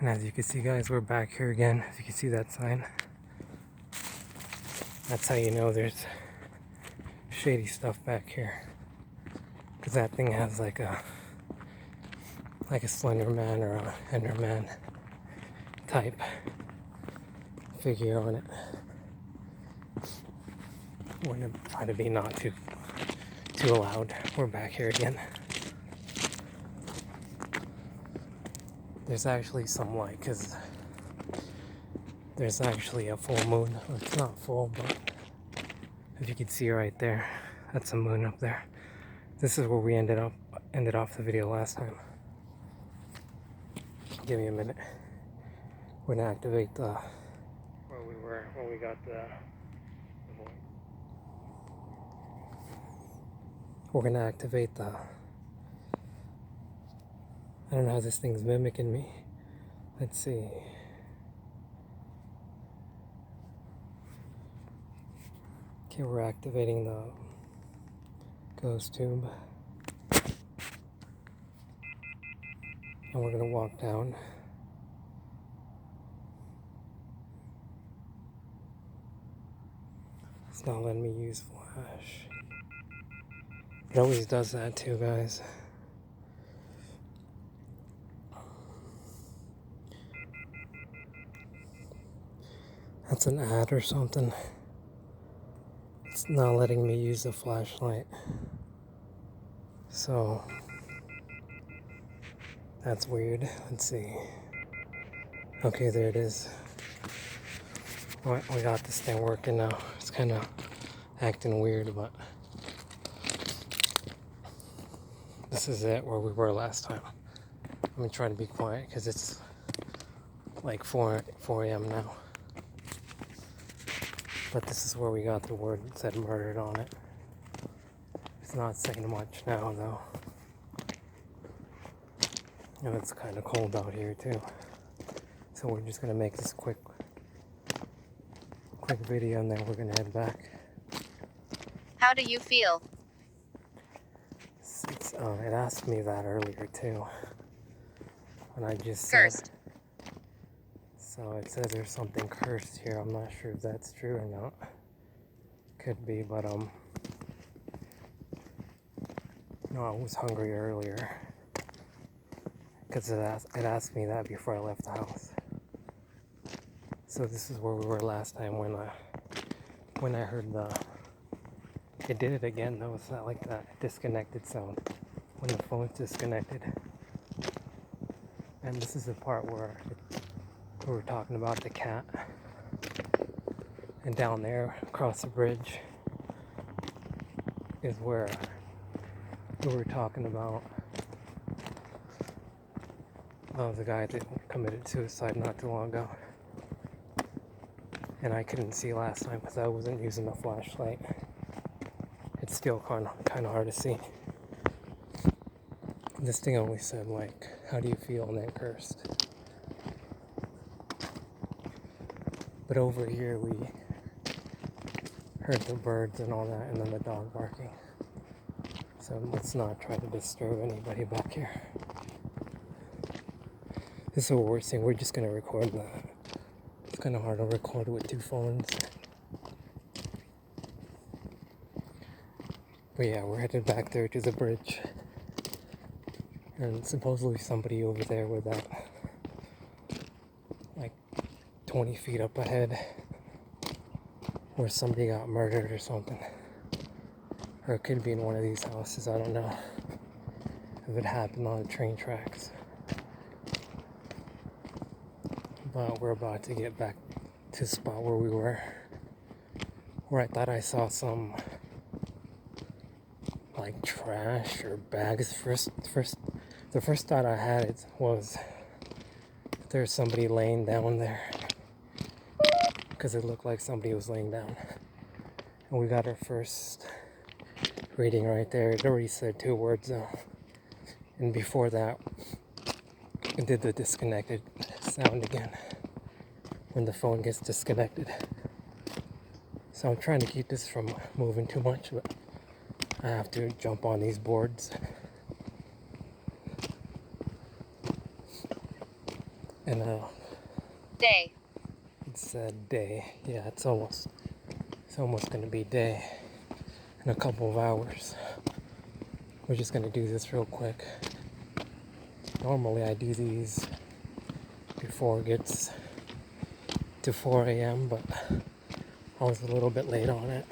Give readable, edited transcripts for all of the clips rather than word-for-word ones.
And as you can see, guys, we're back here again. As you can see that sign, that's how you know there's shady stuff back here. Because that thing has like a Slender Man or a Enderman type figure on it. We're gonna try to be not too loud. We're back here again. There's actually some light because there's actually a full moon. Well, it's not full, but as you can see right there, that's a moon up there. This is where we ended off the video last time. Give me a minute. We're gonna activate the where we were when we got the void. We're gonna activate the. I don't know how this thing's mimicking me. Let's see. Okay, we're activating the ghost tube. And we're gonna walk down. It's not letting me use flash. It always does that too, guys. That's an ad or something. It's not letting me use the flashlight. So that's weird. Let's see. Okay, there it is. We got this thing working now. It's kind of acting weird, but this is it where we were last time. I'm gonna try to be quiet because it's like 4 a.m. now. But this is where we got the word that said murdered on it. It's not saying much now though. And it's kind of cold out here too. So we're just gonna make this quick video and then we're gonna head back. How do you feel? It asked me that earlier too. And I just Cursed. said. So it says there's something cursed here. I'm not sure if that's true or not. Could be, but no, I was hungry earlier. Because it asked me that before I left the house. So this is where we were last time when I heard it did it again though. It's not like that disconnected sound when the phone's disconnected. And this is the part where we were talking about the cat. And down there across the bridge is where we were talking about the guy that committed suicide not too long ago. And I couldn't see last time because I wasn't using the flashlight. It's still kind of hard to see. This thing only said like, how do you feel, and then cursed. But over here we heard the birds and all that, and then the dog barking. So let's not try to disturb anybody back here. This is what we're saying. We're just gonna record that. It's kind of hard to record with 2 phones. But yeah, we're headed back there to the bridge. And supposedly somebody over there with that, like 20 feet up ahead, where somebody got murdered or something. Or it could be in one of these houses, I don't know. If it happened on the train tracks. But we're about to get back to the spot where we were. Where I thought I saw some like trash or bags. The first thought I had was there's somebody laying down there. Because it looked like somebody was laying down. And we got our first reading right there. It already said 2 words though. And before that, it did the disconnected sound again when the phone gets disconnected. So I'm trying to keep this from moving too much, but I have to jump on these boards. And Day. it said day. Yeah, it's almost gonna be day in a couple of hours. We're just gonna do this real quick. Normally I do these before it gets to 4 a.m., but I was a little bit late on it.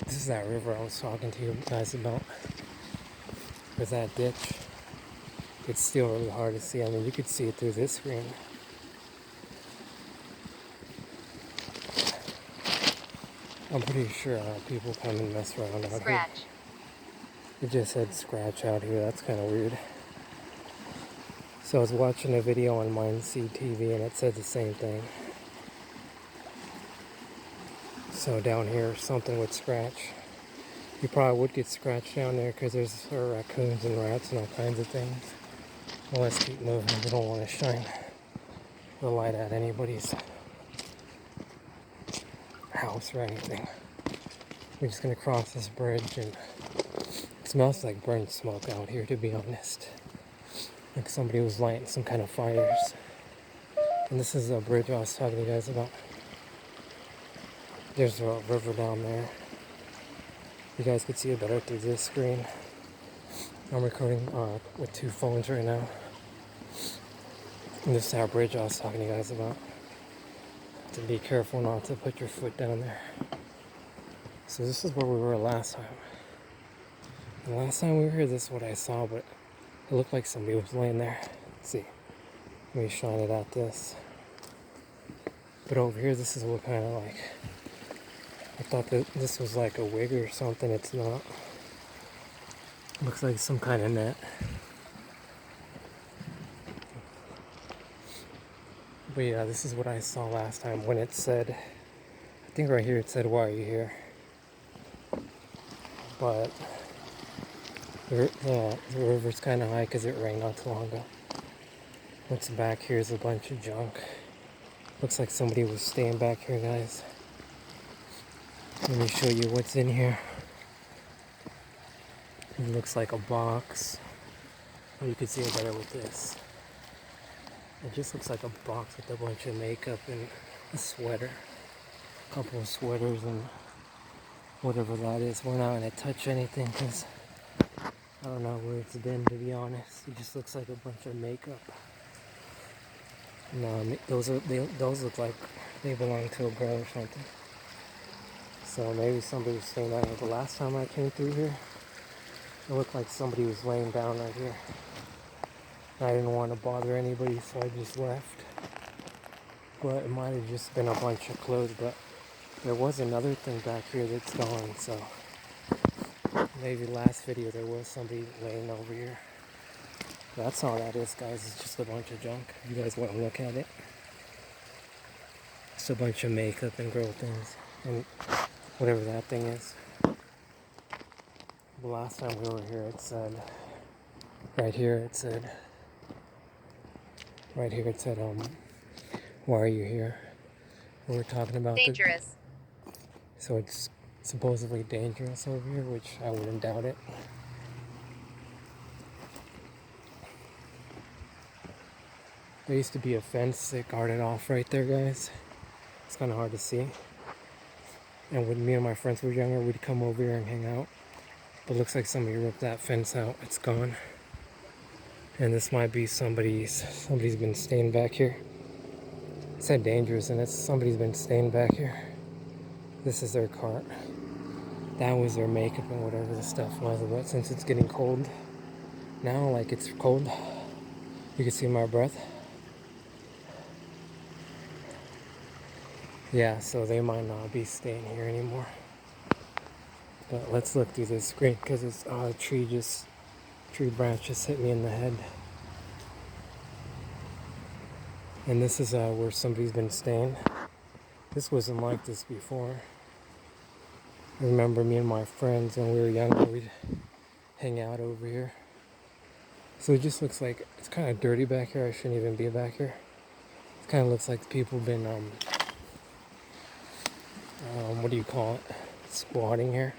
This is that river I was talking to you guys about. There's that ditch. It's still really hard to see. I mean, you could see it through this screen. I'm pretty sure people come and mess around out here. Scratch. It just said scratch out here. That's kind of weird. So I was watching a video on Mindseed TV and it said the same thing. So down here, something would scratch. You probably would get scratched down there because there's raccoons and rats and all kinds of things. Well, let's keep moving. We don't want to shine the light at anybody's house or anything. We're just going to cross this bridge, and it smells like burnt smoke out here, to be honest. Like somebody was lighting some kind of fires. And this is a bridge I was talking to you guys about. There's a river down there. You guys could see it better through this screen. I'm recording with two phones right now. And this is our bridge I was talking to you guys about. To be careful not to put your foot down there. So this is where we were last time. The last time we were here, this is what I saw, but it looked like somebody was laying there. Let's see. Let me shine it at this. But over here, this is what kind of like... I thought that this was like a wig or something. It's not. Looks like some kind of net. But yeah, this is what I saw last time when it said, I think right here it said, "Why are you here?" But the river's kind of high because it rained not too long ago. What's back here is a bunch of junk. Looks like somebody was staying back here, guys. Let me show you what's in here. It looks like a box. Oh, you can see it better with this. It just looks like a box with a bunch of makeup and a sweater. A couple of sweaters and whatever that is. We're not going to touch anything because I don't know where it's been, to be honest. It just looks like a bunch of makeup. No, those look like they belong to a girl or something. So maybe somebody was staying down here. The last time I came through here, it looked like somebody was laying down right here. I didn't want to bother anybody, so I just left. But it might have just been a bunch of clothes, but there was another thing back here that's gone, so maybe last video there was somebody laying over here. That's all that is, guys. It's just a bunch of junk. You guys want to look at it? It's a bunch of makeup and girl things and whatever that thing is. The last time we were here, it said, right here it said, "Why are you here?" We were talking about Dangerous. So it's supposedly dangerous over here, which I wouldn't doubt it. There used to be a fence that guarded off right there, guys. It's kind of hard to see. And when me and my friends were younger, we'd come over here and hang out. But it looks like somebody ripped that fence out. It's gone. And this might be somebody's been staying back here. It said dangerous, and somebody's been staying back here. This is their cart. That was their makeup and whatever the stuff was. But since it's getting cold now, like it's cold, you can see my breath. Yeah, so they might not be staying here anymore. But let's look through this screen because it's tree branch just hit me in the head. And this is where somebody's been staying. This wasn't like this before. I remember me and my friends when we were younger, we'd hang out over here. So it just looks like it's kind of dirty back here. I shouldn't even be back here. It kind of looks like people have been what do you call it? Squatting here.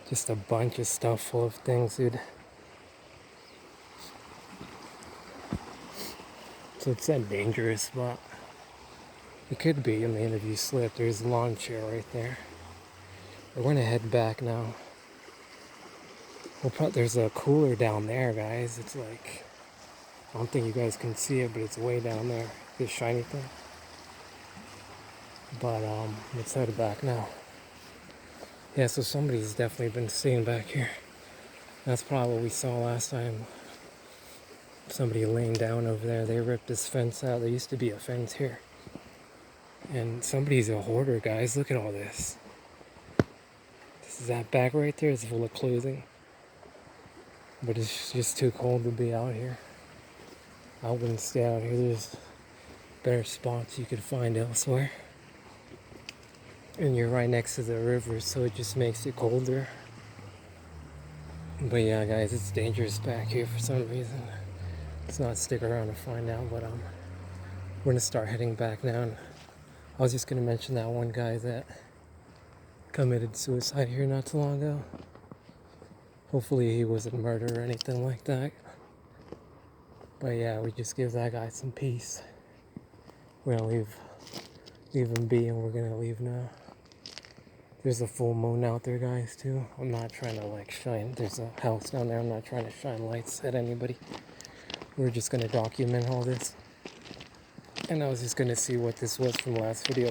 Just a bunch of stuff full of things, dude. So it said dangerous, but it could be. I mean, if you slip, there's a lawn chair right there. We're gonna head back now. There's a cooler down there, guys. It's like, I don't think you guys can see it, but it's way down there. This shiny thing. But let's head back now. Yeah, so somebody's definitely been seen back here. That's probably what we saw last time. Somebody laying down over there. They ripped this fence out. There used to be a fence here. And somebody's a hoarder, guys. Look at all this. This is that bag right there. It's full of clothing. But it's just too cold to be out here. I wouldn't stay out here. There's better spots you could find elsewhere. And you're right next to the river, so it just makes it colder. But yeah, guys, it's dangerous back here for some reason. Let's not stick around to find out, but we're gonna start heading back now. I was just gonna mention that one guy that committed suicide here not too long ago. Hopefully he wasn't murdered or anything like that. But yeah, we just give that guy some peace. We're gonna leave him be, and we're gonna leave now. There's a full moon out there, guys, too. I'm not trying to like shine. There's a house down there. I'm not trying to shine lights at anybody. We're just gonna document all this. And I was just gonna see what this was from the last video.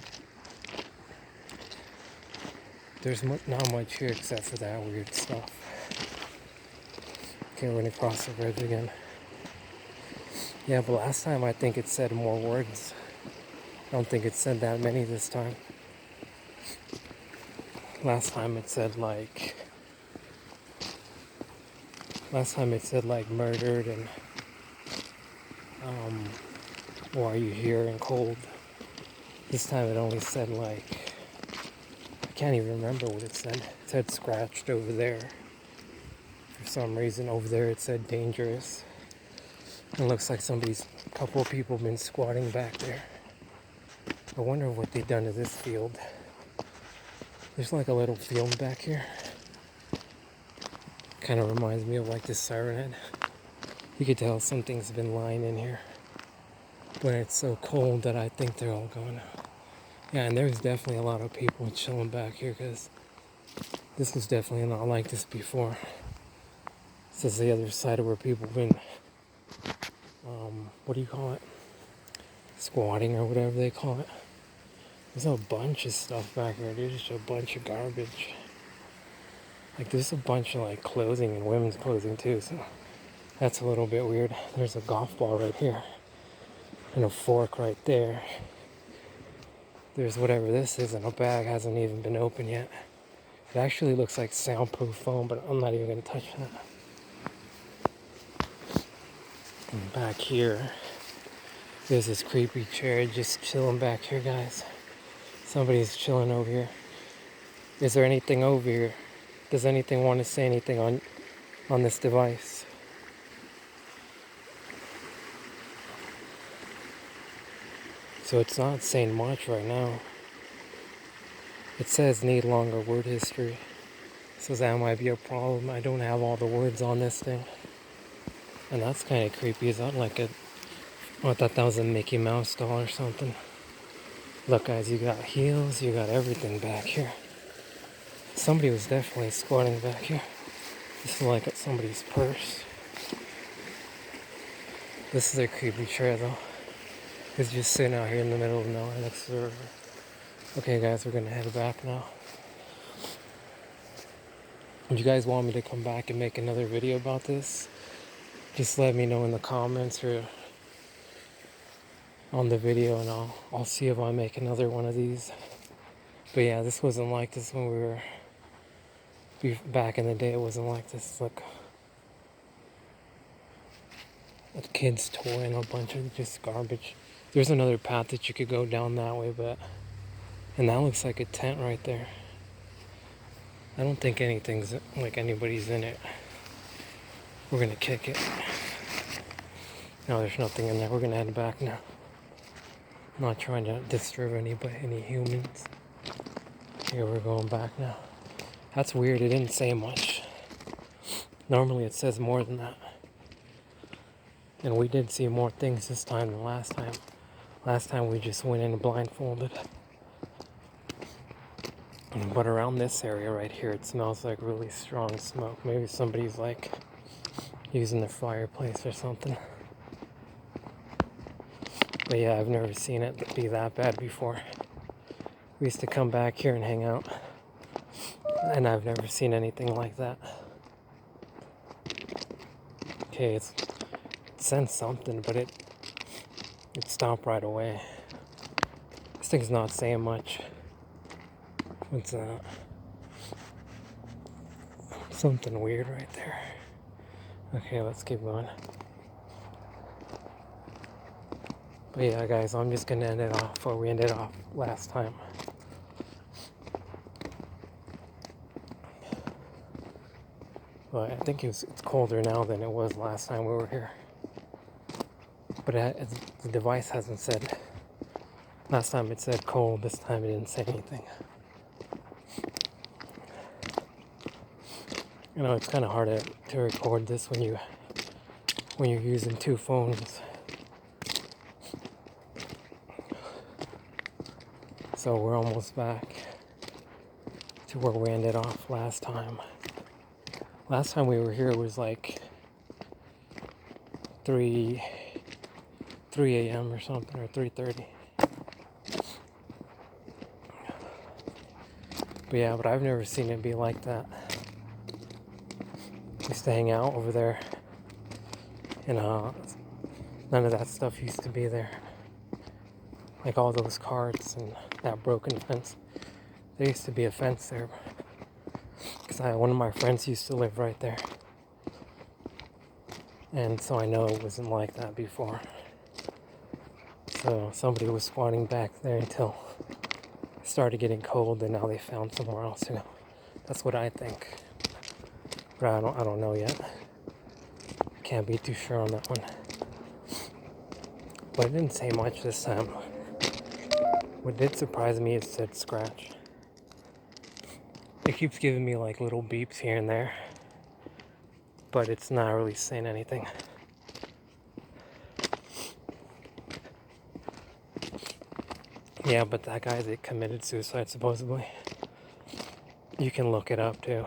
There's not much here except for that weird stuff. Okay, we're gonna cross the bridge again. Yeah, but last time I think it said more words. I don't think it said that many this time. Last time it said like murdered and why are you here and cold. This time it only said like, I can't even remember what it said. It said scratched over there. For some reason over there it said dangerous. It looks like a couple of people been squatting back there. I wonder what they've done to this field. There's like a little field back here. Kind of reminds me of like this siren head. You could tell something's been lying in here. But it's so cold that I think they're all gone. Yeah, and there's definitely a lot of people chilling back here because this was definitely not like this before. This is the other side of where people been, what do you call it? Squatting or whatever they call it. There's a bunch of stuff back here. There's just a bunch of garbage. Like there's a bunch of like clothing and women's clothing too, so that's a little bit weird. There's a golf ball right here and a fork right there. There's whatever this is in a bag, hasn't even been opened yet. It actually looks like soundproof foam, but I'm not even gonna touch that. And back here, there's this creepy chair just chilling back here, guys. Somebody's chilling over here. Is there anything over here? Does anything want to say anything on this device? So it's not saying much right now. It says need longer word history. So that might be a problem. I don't have all the words on this thing. And that's kind of creepy. Is that like I thought that was a Mickey Mouse doll or something. Look, guys, you got heels, you got everything back here. Somebody was definitely squatting back here. This is like somebody's purse. This is a creepy chair, though. It's just sitting out here in the middle of nowhere next to the river. Okay, guys, we're gonna head back now. If you guys want me to come back and make another video about this, just let me know in the comments or on the video, and I'll see if I make another one of these. But yeah, this wasn't like this when we were back in the day. It wasn't like this. Look, a kid's toy and a bunch of just garbage. There's another path that you could go down that way, and that looks like a tent right there. I don't think anything's like anybody's in it. We're gonna kick it. No, there's nothing in there. We're gonna head back now. I'm not trying to disturb any humans. Here, we're going back now. That's weird. It didn't say much. Normally it says more than that. And we did see more things this time than last time. Last time we just went in blindfolded. But around this area right here, it smells like really strong smoke. Maybe somebody's like using their fireplace or something. But yeah, I've never seen it be that bad before. We used to come back here and hang out, and I've never seen anything like that. Okay, it sensed something, but it stopped right away. This thing's not saying much. What's that? Something weird right there. Okay, let's keep going. But yeah, guys, I'm just gonna end it off where we ended off last time. But I think it's colder now than it was last time we were here. But the device hasn't said. Last time it said cold. This time it didn't say anything. You know, it's kind of hard to record this when you're using two phones. So we're almost back to where we ended off last time. Last time we were here was like 3 a.m. or something, or 3:30. But yeah, but I've never seen it be like that. We used to hang out over there, and none of that stuff used to be there. Like all those carts and that broken fence. There used to be a fence there. Because one of my friends used to live right there. And so I know it wasn't like that before. So somebody was squatting back there until it started getting cold, and now they found somewhere else to go. That's what I think. But I don't know yet. Can't be too sure on that one. But it didn't say much this time. What did surprise me is it said scratch. It keeps giving me like little beeps here and there, but it's not really saying anything. Yeah, but that guy that committed suicide supposedly. You can look it up too.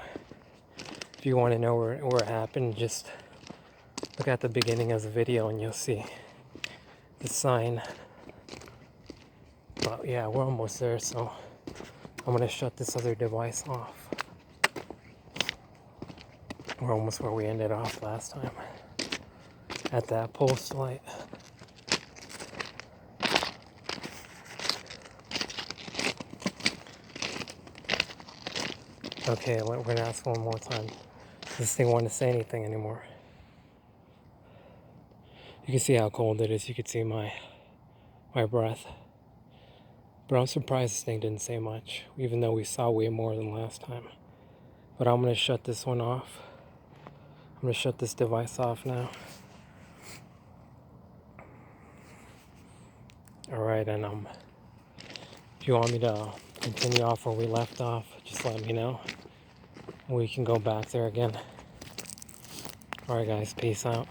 If you want to know where it happened, just look at the beginning of the video and you'll see the sign. But yeah, we're almost there, so I'm gonna shut this other device off. We're almost where we ended off last time, at that post light. Okay, we're gonna ask one more time. Does this thing want to say anything anymore? You can see how cold it is. You can see my breath. But I'm surprised this thing didn't say much, even though we saw way more than last time. But I'm gonna shut this one off. I'm gonna shut this device off now. Alright, and if you want me to continue off where we left off, just let me know. We can go back there again. Alright guys, peace out.